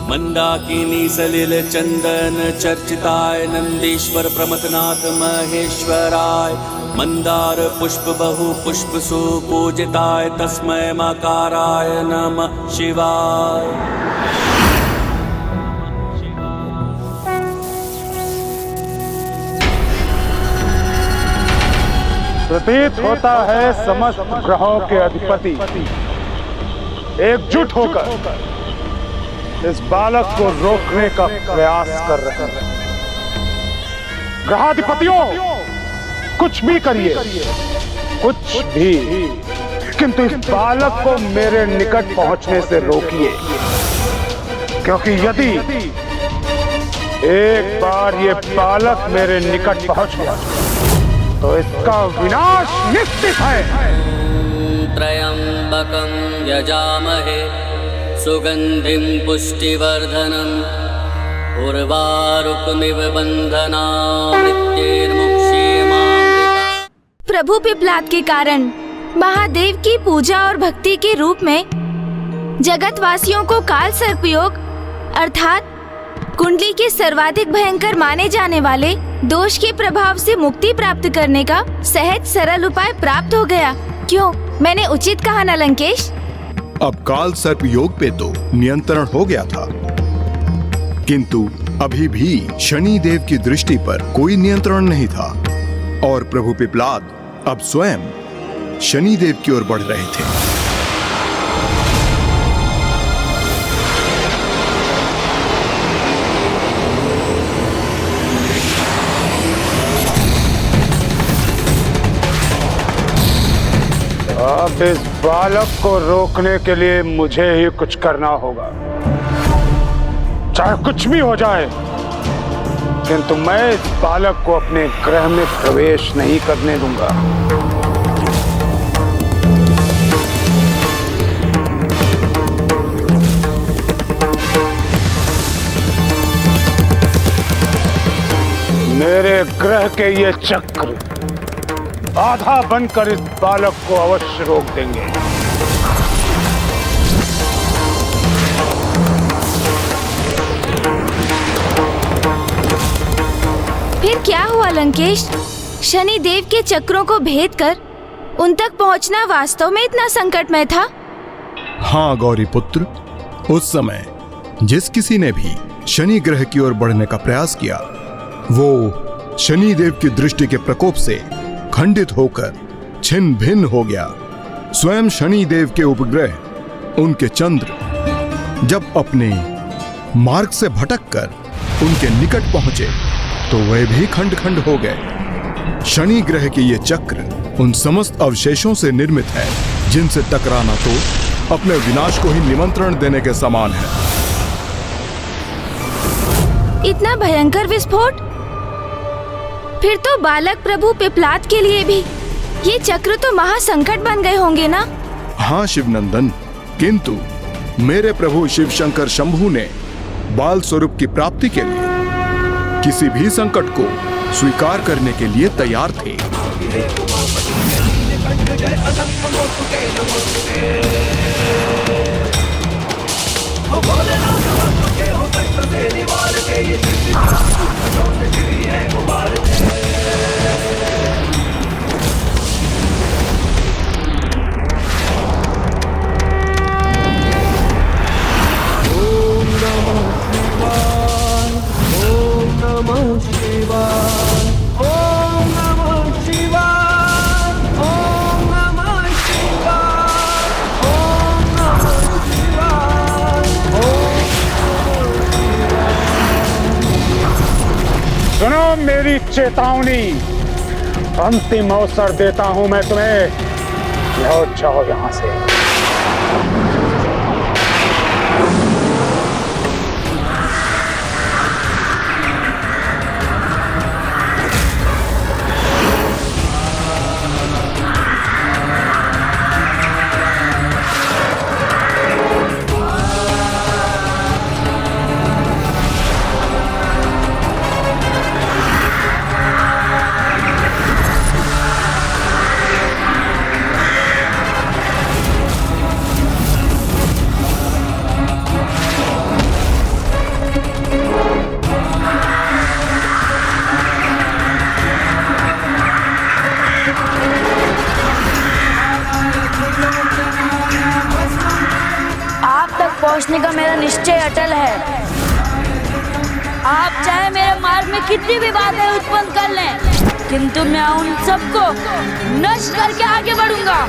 [SPEAKER 18] मंदाकिनी सलिल चंदन चर्चिताय नंदीश्वर प्रमथनाथ महेश्वराय मंदार पुष्प बहु पुष्प सुपूजिताय तस्मै मकाराय नमः शिवाय।
[SPEAKER 10] प्रतीत होता है समस्त ग्रहों के अधिपति एकजुट होकर इस बालक को रोकने का प्रयास कर रहे हैं। ग्रहाधिपतियों, कुछ भी करिए, कुछ भी, किंतु इस बालक को मेरे निकट पहुंचने से रोकिए, क्योंकि यदि एक बार ये बालक मेरे निकट पहुंच गया तो इसका विनाश निश्चित है।
[SPEAKER 18] त्र्यंबकं यजामहे सुगंधिं पुष्टिवर्धनम् उर्वारुकमिव बन्धनान् मृत्युर्मुक्षीयमामृता।
[SPEAKER 2] प्रभु पिप्लाद के कारण महादेव की पूजा और भक्ति के रूप में जगतवासियों को काल सर्पयोग अर्थात कुंडली के सर्वाधिक भयंकर माने जाने वाले दोष के प्रभाव से मुक्ति प्राप्त करने का सहज सरल उपाय प्राप्त हो गया। क्यों, मैंने उचित कहा ना लंकेश?
[SPEAKER 3] अब काल सर्प योग पे तो नियंत्रण हो गया था, किंतु अभी भी शनि देव की दृष्टि पर कोई नियंत्रण नहीं था और प्रभु पिप्लाद अब स्वयं शनि देव की ओर बढ़ रहे थे।
[SPEAKER 10] अब इस बालक को रोकने के लिए मुझे ही कुछ करना होगा, चाहे कुछ भी हो जाए। किंतु मैं इस बालक को अपने गृह में प्रवेश नहीं करने दूंगा। मेरे ग्रह के ये चक्र बाधा बनकर इस बालक को अवश्य रोक देंगे।
[SPEAKER 2] फिर क्या हुआ लंकेश? शनि देव के चक्रों को भेद कर उन तक पहुंचना वास्तव में इतना संकटमय था?
[SPEAKER 3] हाँ गौरी पुत्र, उस समय जिस किसी ने भी शनि ग्रह की ओर बढ़ने का प्रयास किया वो शनि देव की दृष्टि के प्रकोप से खंडित होकर छिन्न भिन्न हो गया। स्वयं शनि देव के उपग्रह उनके चंद्र जब अपने मार्ग से भटककर उनके निकट पहुंचे तो वे भी खंड खंड हो गए। शनि ग्रह के ये चक्र उन समस्त अवशेषों से निर्मित है जिनसे टकराना तो अपने विनाश को ही निमंत्रण देने के समान है।
[SPEAKER 2] इतना भयंकर विस्फोट? फिर तो बालक प्रभु पिपलाद के लिए भी ये चक्र तो महासंकट बन गए होंगे ना?
[SPEAKER 3] हाँ शिवनंदन, किंतु मेरे प्रभु शिव शंकर शंभु ने बाल स्वरूप की प्राप्ति के लिए किसी भी संकट को स्वीकार करने के लिए तैयार थे।
[SPEAKER 10] सुनो मेरी चेतावनी, अंतिम अवसर देता हूं मैं तुम्हें। लौट जाओ यहां से।
[SPEAKER 7] पहुंचने का मेरा निश्चय अटल है। आप चाहे मेरे मार्ग में कितनी भी बाधाएं उत्पन्न कर लें, किंतु मैं उन सबको नष्ट करके आगे बढ़ूंगा।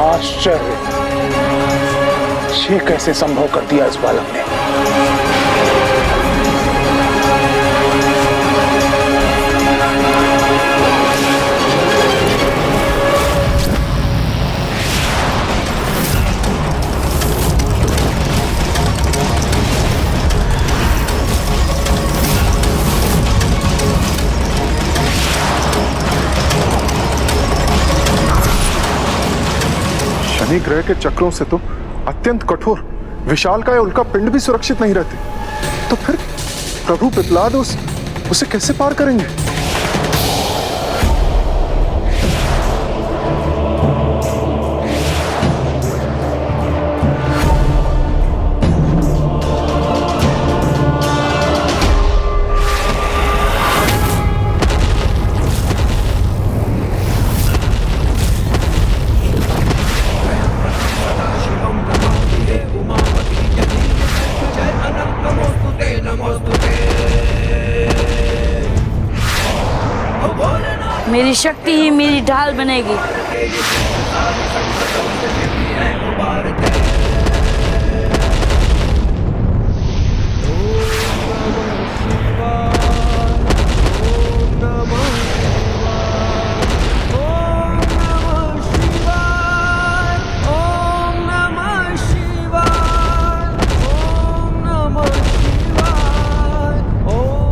[SPEAKER 10] आश्चर्य, ये कैसे संभव कर दिया इस बालक ने?
[SPEAKER 12] शनि ग्रह के चक्रों से तो अत्यंत कठोर विशालकाय उल्का पिंड भी सुरक्षित नहीं रहते, तो फिर प्रभु पिपलाद उसे कैसे पार करेंगे?
[SPEAKER 7] मेरी शक्ति ही मेरी ढाल बनेगी।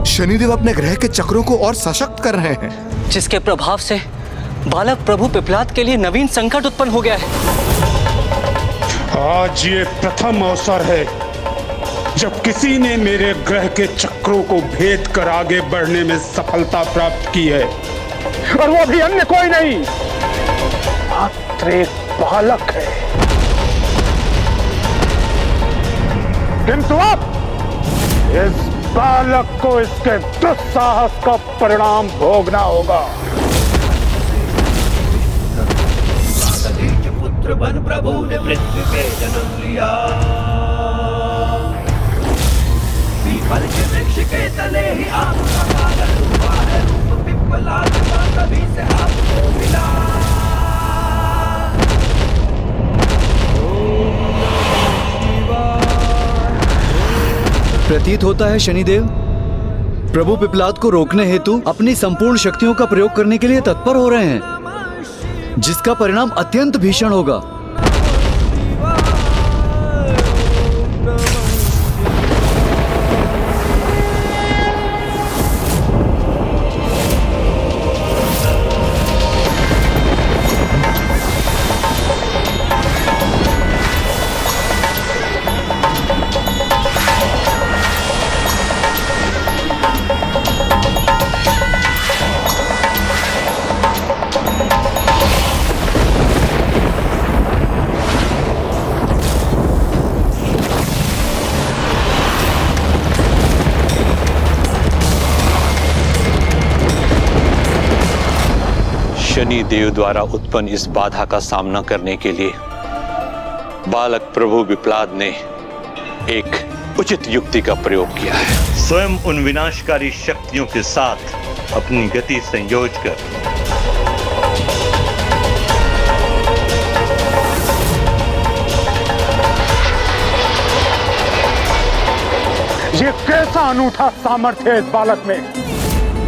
[SPEAKER 3] शनिदेव अपने ग्रह के चक्रों को और सशक्त कर रहे हैं,
[SPEAKER 17] जिसके प्रभाव से बालक प्रभु पिपलाद के लिए नवीन संकट उत्पन्न हो गया है।
[SPEAKER 10] आज ये प्रथम अवसर है जब किसी ने मेरे ग्रह के चक्रों को भेद कर आगे बढ़ने में सफलता प्राप्त की है, और वो भी अन्य कोई नहीं, मात्र एक बालक है। किंतु अब इस बालक को इसके दुस्साहस का परिणाम भोगना होगा। पुत्र बन प्रभु ने पृथ्वी पे जन्म लिया, पीपल के वृक्ष के तले ही आपका पालन हुआ है, रूप पिपलाद का तभी से आपको मिला।
[SPEAKER 4] प्रतीत होता है शनिदेव प्रभु पिपलाद को रोकने हेतु अपनी संपूर्ण शक्तियों का प्रयोग करने के लिए तत्पर हो रहे हैं, जिसका परिणाम अत्यंत भीषण होगा।
[SPEAKER 5] शनि देव द्वारा उत्पन्न इस बाधा का सामना करने के लिए बालक प्रभु पिपलाद ने एक उचित युक्ति का प्रयोग किया है।
[SPEAKER 1] स्वयं उन विनाशकारी शक्तियों के साथ अपनी गति संयोज कर
[SPEAKER 10] ये कैसा अनूठा सामर्थ्य है इस बालक में।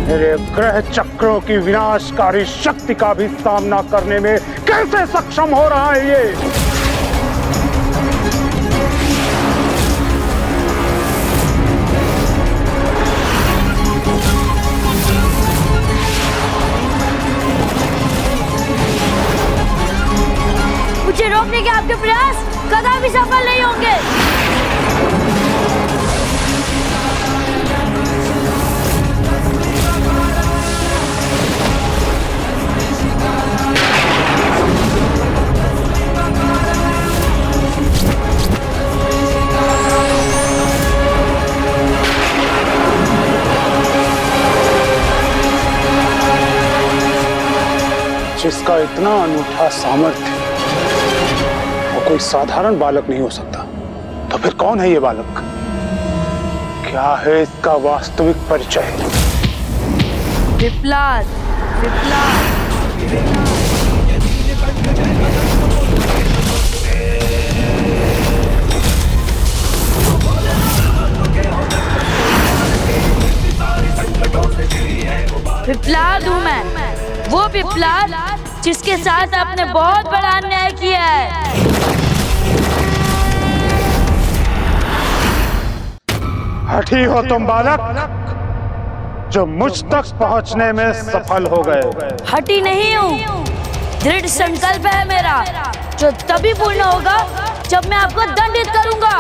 [SPEAKER 10] मेरे ग्रह चक्रों की विनाशकारी शक्ति का भी सामना करने में कैसे सक्षम हो रहा है ये।
[SPEAKER 7] मुझे रोकने के आपके प्रयास कदापि सफल नहीं होंगे।
[SPEAKER 10] जिसका इतना अनूठा सामर्थ्य, वो कोई साधारण बालक नहीं हो सकता। तो फिर कौन है ये बालक? क्या है इसका वास्तविक परिचय?
[SPEAKER 7] पिपलाद, पिपलाद। पिपलाद हूँ मैं, वो पिपलाद जिसके साथ आपने बहुत बड़ा अन्याय किया है।
[SPEAKER 10] हठी हो तुम बालक, जो मुझ तक पहुंचने में सफल हो गए।
[SPEAKER 7] हठी नहीं हूँ, दृढ़ संकल्प है मेरा, जो तभी पूर्ण होगा जब मैं आपको दंडित करूंगा।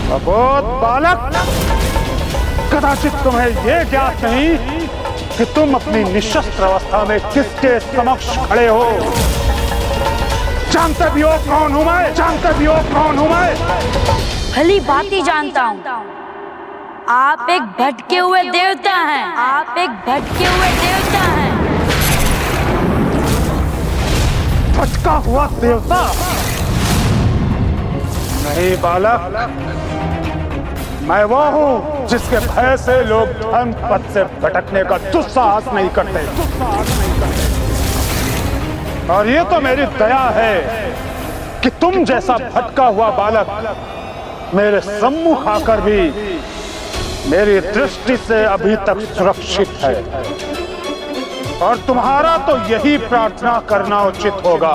[SPEAKER 10] अबोध बालक, कदाचित तुम्हें ये ज्ञात नहीं कि तुम अपनी निशस्त्र अवस्था में किसके समक्ष खड़े हो। जानते भी हो कौन हूं मैं? जानते भी हो कौन हूं मैं?
[SPEAKER 7] भली भांति जानता हूँ। आप एक भटके हुए देवता हैं। आप एक भटके हुए देवता हैं।
[SPEAKER 10] भटका हुआ देवता? नहीं बालक, मैं वो हूँ जिसके भय से लोग धर्म पथ से भटकने का दुस्साहस नहीं करते। और ये तो मेरी दया है कि तुम जैसा भटका हुआ बालक मेरे सम्मुख आकर भी मेरी दृष्टि से अभी तक सुरक्षित है। और तुम्हारा तो यही प्रार्थना करना उचित होगा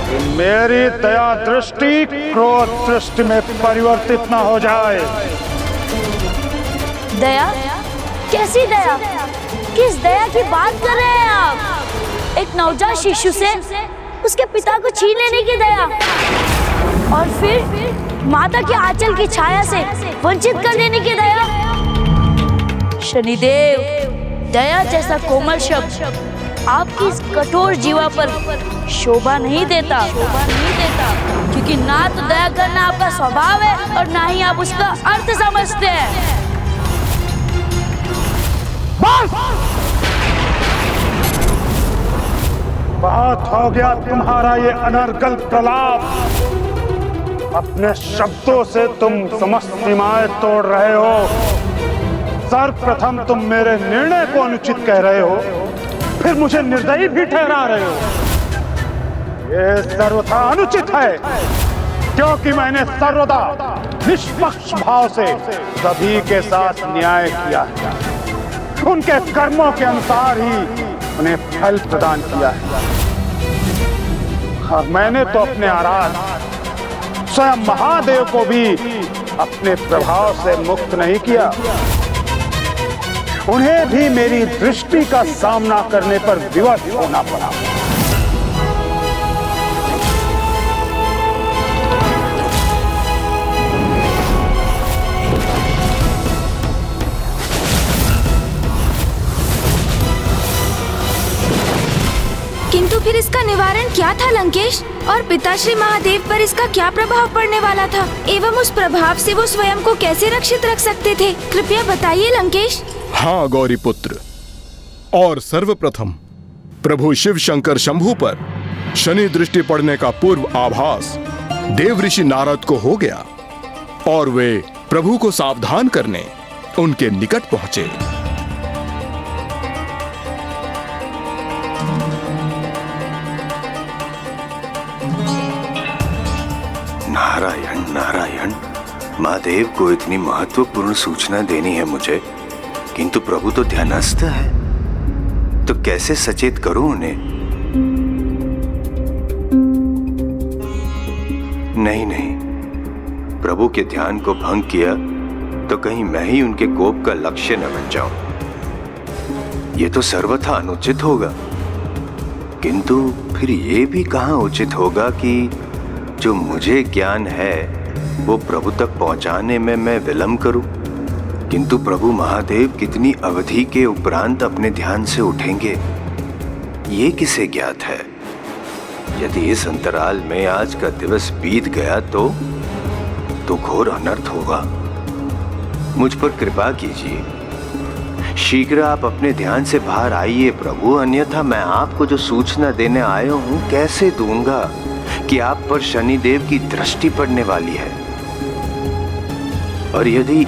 [SPEAKER 10] कि मेरी दया दृष्टि क्रोध दृष्टि में परिवर्तित ना हो जाए।
[SPEAKER 7] दया? कैसी दया? किस दया की बात कर रहे हैं आप? एक नवजात शिशु से उसके पिता को छीन लेने की दया, और फिर माता के आंचल की छाया से वंचित कर देने की दया। शनिदेव, दया जैसा कोमल शब्द आपकी इस कठोर जीवा पर शोभा नहीं देता, क्योंकि ना तो दया करना आपका स्वभाव है और ना ही आप उसका अर्थ समझते हैं।
[SPEAKER 10] बहुत हो गया तुम्हारा ये अनर्गल प्रलाप। अपने शब्दों से तुम समस्त सीमाएं तोड़ रहे हो। सर्वप्रथम तुम मेरे निर्णय को अनुचित कह रहे हो, फिर मुझे निर्दयी भी ठहरा रहे हो। ये सर्वथा अनुचित है, क्योंकि मैंने सर्वदा निष्पक्ष भाव से सभी के साथ न्याय किया है। उनके कर्मों के अनुसार ही उन्हें फल प्रदान किया है। और मैंने तो अपने आराध्य स्वयं महादेव को भी अपने प्रभाव से मुक्त नहीं किया। उन्हें भी मेरी दृष्टि का सामना करने पर विवश होना पड़ा।
[SPEAKER 2] किंतु फिर इसका निवारण क्या था लंकेश? और पिताश्री महादेव पर इसका क्या प्रभाव पड़ने वाला था एवं उस प्रभाव से वो स्वयं को कैसे रक्षित रख सकते थे? कृपया बताइए लंकेश।
[SPEAKER 3] हाँ गौरी पुत्र, और सर्वप्रथम प्रभु शिव शंकर शंभु पर शनि दृष्टि पड़ने का पूर्व आभास देव ऋषि नारद को हो गया और वे प्रभु को सावधान करने उनके निकट पहुंचे।
[SPEAKER 19] नारायण नारायण, महादेव को इतनी महत्वपूर्ण सूचना देनी है मुझे, किंतु प्रभु तो ध्यानस्थ है, तो कैसे सचेत करूं उन्हें? नहीं नहीं, प्रभु के ध्यान को भंग किया तो कहीं मैं ही उनके कोप का लक्ष्य न बन जाऊं। ये तो सर्वथा अनुचित होगा। किंतु फिर ये भी कहां उचित होगा कि जो मुझे ज्ञान है वो प्रभु तक पहुंचाने में मैं विलंब करूं। किंतु प्रभु महादेव कितनी अवधि के उपरांत अपने ध्यान से उठेंगे, ये किसे ज्ञात है? यदि इस अंतराल में आज का दिवस बीत गया तो घोर अनर्थ होगा। मुझ पर कृपा कीजिए, शीघ्र आप अपने ध्यान से बाहर आइए प्रभु, अन्यथा मैं आपको जो सूचना देने आया हूं कैसे दूंगा कि आप पर शनिदेव की दृष्टि पड़ने वाली है। और यदि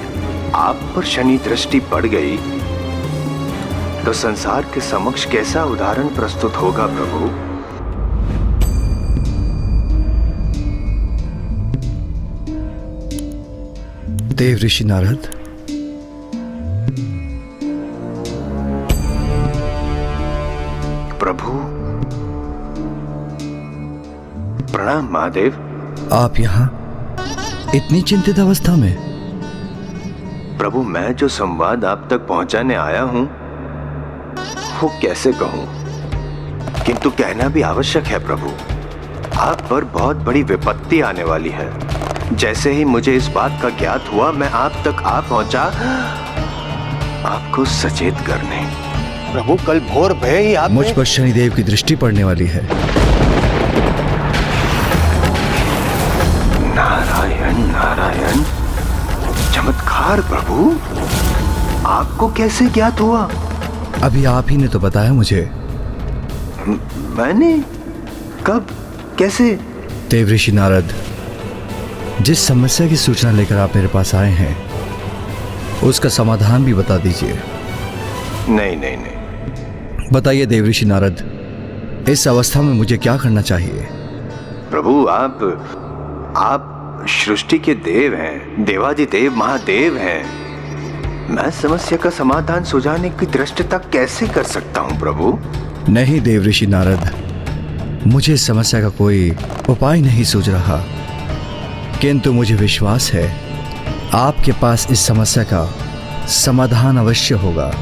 [SPEAKER 19] आप पर शनि दृष्टि पड़ गई तो संसार के समक्ष कैसा उदाहरण प्रस्तुत होगा प्रभु?
[SPEAKER 4] देव ऋषि नारद,
[SPEAKER 19] प्रभु प्रणाम महादेव।
[SPEAKER 4] आप यहाँ इतनी चिंतित अवस्था में?
[SPEAKER 19] प्रभु, मैं जो संवाद आप तक पहुंचाने आया हूं वो कैसे कहूं, किंतु कहना भी आवश्यक है प्रभु। आप पर बहुत बड़ी विपत्ति आने वाली है। जैसे ही मुझे इस बात का ज्ञात हुआ मैं आप तक आ पहुंचा आपको सचेत करने।
[SPEAKER 17] प्रभु, कल भोर भय ही आप
[SPEAKER 4] मुझ पर शनिदेव की दृष्टि पड़ने वाली है।
[SPEAKER 19] नारायण नारायण, चमत्कार प्रभु, आपको कैसे ज्ञात हुआ?
[SPEAKER 4] अभी आप ही ने तो बताया मुझे।
[SPEAKER 19] मैंने? कब? कैसे?
[SPEAKER 4] देव ऋषि नारद, जिस समस्या की सूचना लेकर आप मेरे पास आए हैं उसका समाधान भी बता दीजिए।
[SPEAKER 19] नहीं नहीं नहीं।
[SPEAKER 4] बताइए देवऋषि नारद, इस अवस्था में मुझे क्या करना चाहिए?
[SPEAKER 19] प्रभु आप सृष्टि के देव हैं, देवादिदेव महादेव हैं। मैं समस्या का समाधान सुझाने की दृष्टता कैसे कर सकता हूं प्रभु?
[SPEAKER 4] नहीं देवऋषि नारद, मुझे इस समस्या का कोई उपाय नहीं सूझ रहा, किंतु मुझे विश्वास है आपके पास इस समस्या का समाधान अवश्य होगा।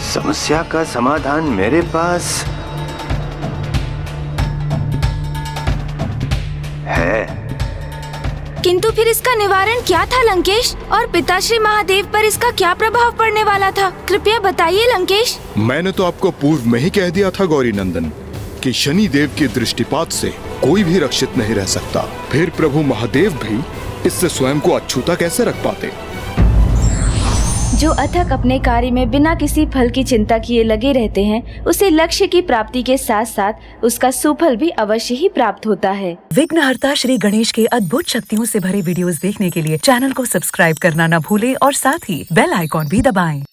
[SPEAKER 19] समस्या का समाधान मेरे पास है,
[SPEAKER 2] किंतु फिर इसका निवारण क्या था लंकेश? और पिताश्री महादेव पर इसका क्या प्रभाव पड़ने वाला था? कृपया बताइए लंकेश।
[SPEAKER 3] मैंने तो आपको पूर्व में ही कह दिया था गौरी नंदन कि शनि देव के दृष्टिपात से कोई भी रक्षित नहीं रह सकता। फिर प्रभु महादेव भी इससे स्वयं को अछूता कैसे रख पाते?
[SPEAKER 2] जो अथक अपने कार्य में बिना किसी फल की चिंता किए लगे रहते हैं, उसे लक्ष्य की प्राप्ति के साथ साथ उसका सुफल भी अवश्य ही प्राप्त होता है।
[SPEAKER 20] विघ्नहर्ता श्री गणेश के अद्भुत शक्तियों से भरे वीडियोस देखने के लिए चैनल को सब्सक्राइब करना न भूलें और साथ ही बेल आइकॉन भी दबाएं।